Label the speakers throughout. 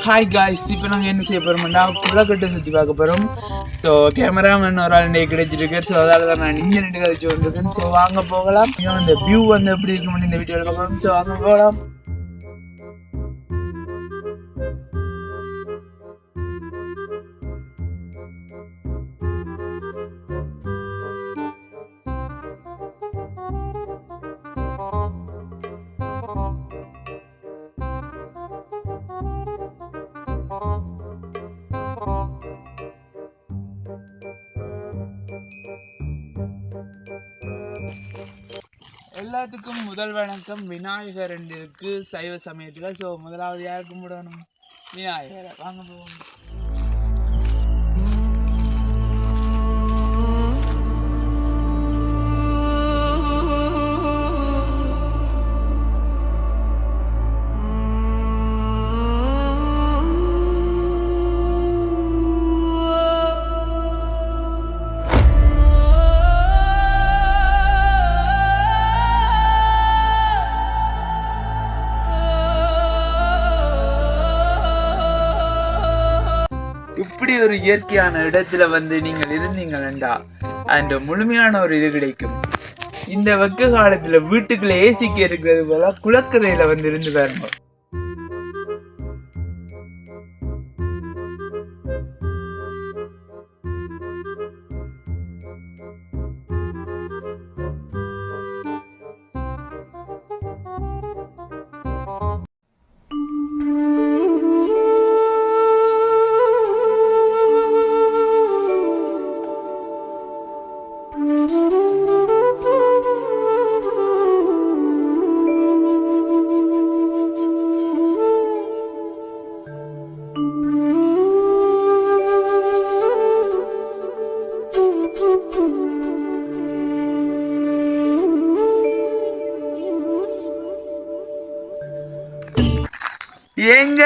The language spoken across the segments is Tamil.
Speaker 1: ஹாய் காய்ஸ், இப்போ நாங்கள் என்ன செய்ய போகிறோம்னா புழக்கட்டை சுற்றி பார்க்க போகிறோம். ஸோ கேமராமேன் ஒரு ஆள் கிடைச்சிருக்கு. ஸோ அதால் தான் நான் இங்கே ரெண்டு கழிச்சு வந்திருக்கேன். ஸோ வாங்க போகலாம். இந்த வியூ வந்து எப்படி இருக்குன்னு இந்த வீடியோவில் பார்க்கலாம். ஸோ வாங்க போகலாம். எல்லாத்துக்கும் முதல் வணக்கம். விநாயகர் இருக்கு சைவ சமயத்தில். ஸோ முதலாவது யார் கும்பிடணும்? விநாயகரை. வாங்க போவோம். இப்படி ஒரு இயற்கையான இடத்துல வந்து நீங்கள் இருந்தீங்களா அந்த முழுமையான ஒரு இது கிடைக்கும். இந்த வெக்க காலத்துல வீட்டுக்குள்ள ஏசிக்கு இருக்கிறது போல குளக்கரையில வந்து இருந்து வரணும். ஏங்க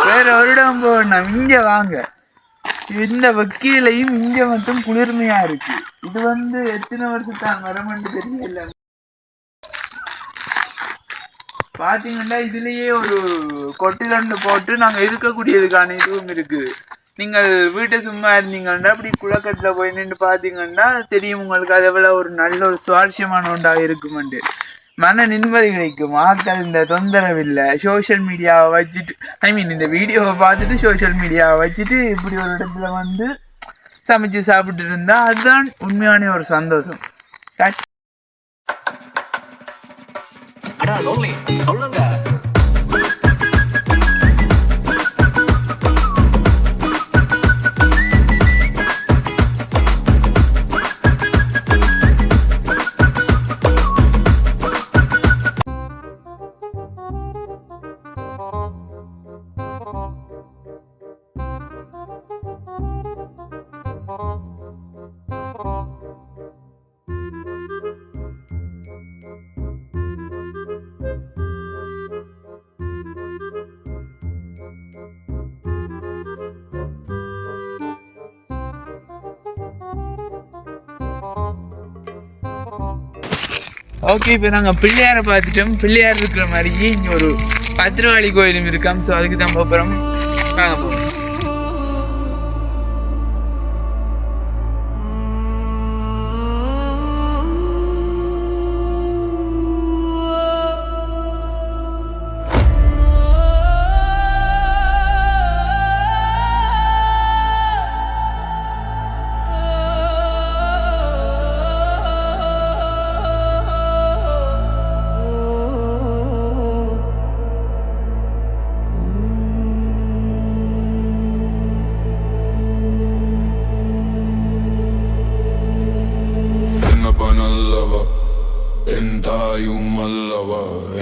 Speaker 1: வேற ஒரு இடம் போகணும். இங்க வாங்க. இந்த வக்கீலையும் இங்க மட்டும் குளிர்மையா இருக்கு. இது வந்து எத்தனை வருஷத்தான் வரமென்று தெரியல. பாத்தீங்கன்னா இதுலயே ஒரு கொட்டிலண்டு போட்டு நாங்க இருக்கக்கூடியதுக்கான இதுவும் இருக்கு. நீங்கள் வீட்டை சும்மா இருந்தீங்கன்னா அப்படி குளக்கட்டுல போய் நின்று பாத்தீங்கன்னா தெரியும் உங்களுக்கு அதை விட ஒரு நல்ல ஒரு சுவாரஸ்யமான ஒன்றாக இருக்குமெண்டு. மன நிம்மதி கிடைக்கும். ஆட்கள் இந்த தொந்தரவு இல்லை. சோஷியல் மீடியாவை வச்சுட்டு இந்த வீடியோவை பார்த்துட்டு சோஷியல் மீடியாவை வச்சுட்டு இப்படி ஒரு இடத்துல வந்து சமைச்சு சாப்பிட்டு இருந்தா அதுதான் உண்மையான ஒரு சந்தோஷம். சொல்லுங்க. ஓகே, இப்போ நாங்கள் பிள்ளையாரை பார்த்துட்டோம். பிள்ளையார் இருக்கிற மாதிரியே இங்கே ஒரு பத்திரகாளி கோயிலும் இருக்காம். ஸோ அதுக்கு தான் போகிறோம். வாங்க போகிறோம்.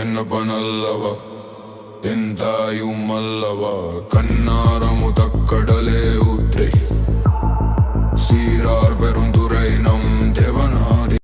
Speaker 2: എന്നപ്പനല്ലവ എന്തായുമല്ലവ കണ്ണാറമുതക്കടലേ ഉത്രൈ சீரார் பெருந்துரை நம் தேவனாதி.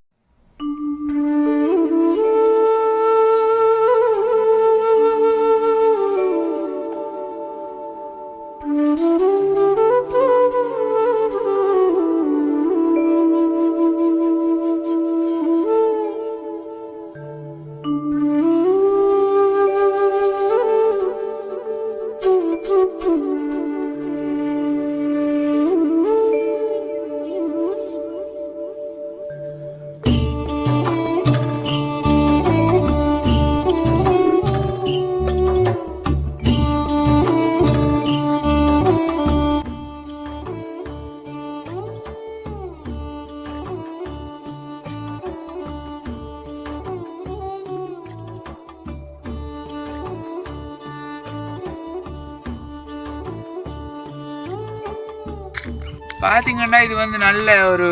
Speaker 1: பார்த்தீங்கன்னா இது வந்து நல்ல ஒரு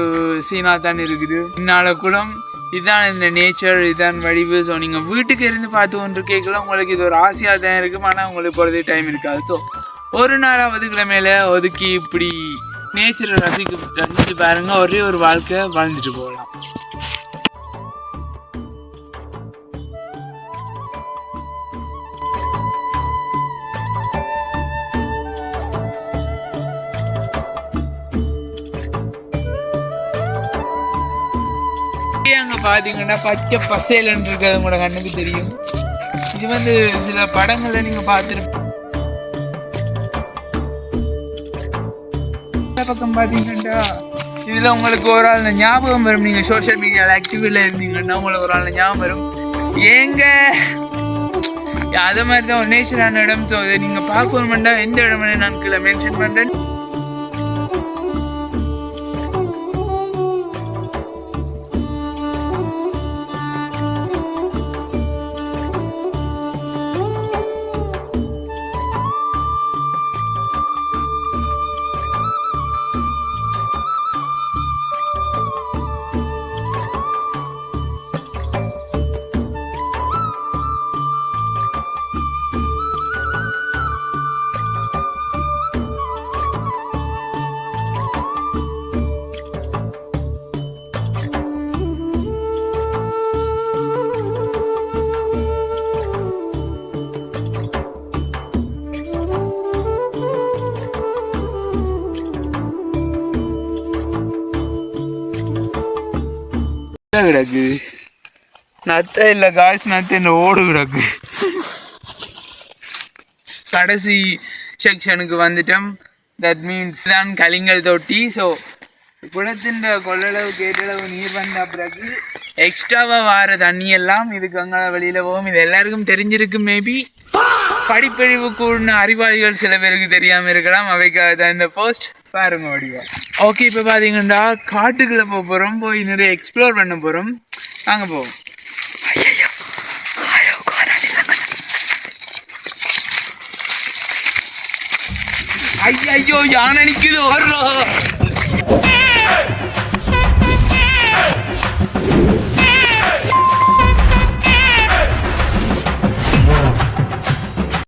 Speaker 1: சீனாக தான் இருக்குது. இந்நாள குளம் இதுதான், இந்த நேச்சர் இதுதான் வடிவு. ஸோ நீங்கள் வீட்டுக்கு இருந்து பார்த்து கொண்டு கேட்கல உங்களுக்கு இது ஒரு ஆசையாக தான் இருக்கும். ஆனால் உங்களுக்கு போகிறது டைம் இருக்காது. ஸோ ஒரு நாளாவது கிழமையில ஒதுக்கி இப்படி நேச்சரை ரசிச்சு பாருங்க. ஒரே ஒரு வாழ்க்கை வாழ்ந்துட்டு போகலாம். அங்கே பார்த்தீங்கன்னா பச்சை பசேலன்னு இருக்கிறது உங்களோட கண்ணுக்கு தெரியும். இது வந்து சில படங்களை நீங்கள் பார்த்துருப்பீங்க. பக்கம் பார்த்தீங்கன்னா இதில் உங்களுக்கு ஒரு ஆள் ஞாபகம் வரும். நீங்கள் சோஷியல் மீடியாவில் ஆக்டிவில் இருந்தீங்கன்னா உங்களுக்கு ஒரு ஆள் ஞாபகம் வரும். ஏங்க அதை மாதிரி தான் ஒரு நேச்சரான இடம். ஸோ இதை நீங்கள் பார்க்கணுமெண்டா எந்த இடம்னு நான் கீழே மென்ஷன் பண்ணுறேன். கிடக்கு நத்த இல்லை காசு நத்த இந்த ஓடு கிடக்கு. கடைசி செக்ஷனுக்கு வந்துட்டோம். தட் மீன்ஸ் தான் கலிங்கல் தொட்டி. ஸோ குளத்தின் கொள்ளளவு கேட்டளவு நீர் வந்த பிறகு எக்ஸ்ட்ராவாக வார தண்ணியெல்லாம் இதுக்கு அங்கே வெளியில் போகும். இது எல்லாருக்கும் தெரிஞ்சிருக்கு. மேபி படிப்பறிவு கூடின அறிவாளிகள் சில பேருக்கு தெரியாமல் இருக்கலாம். அவைக்காக தான் இந்த போஸ்ட் பாருங்க வடிவா. ஓகே, இப்போ பார்த்தீங்கன்னா காட்டுக்குள்ளே போக போகிறோம். போய் நிறைய எக்ஸ்ப்ளோர் பண்ண போகிறோம். நாங்கள் போவோம். ஐயோ யானை நிற்குது.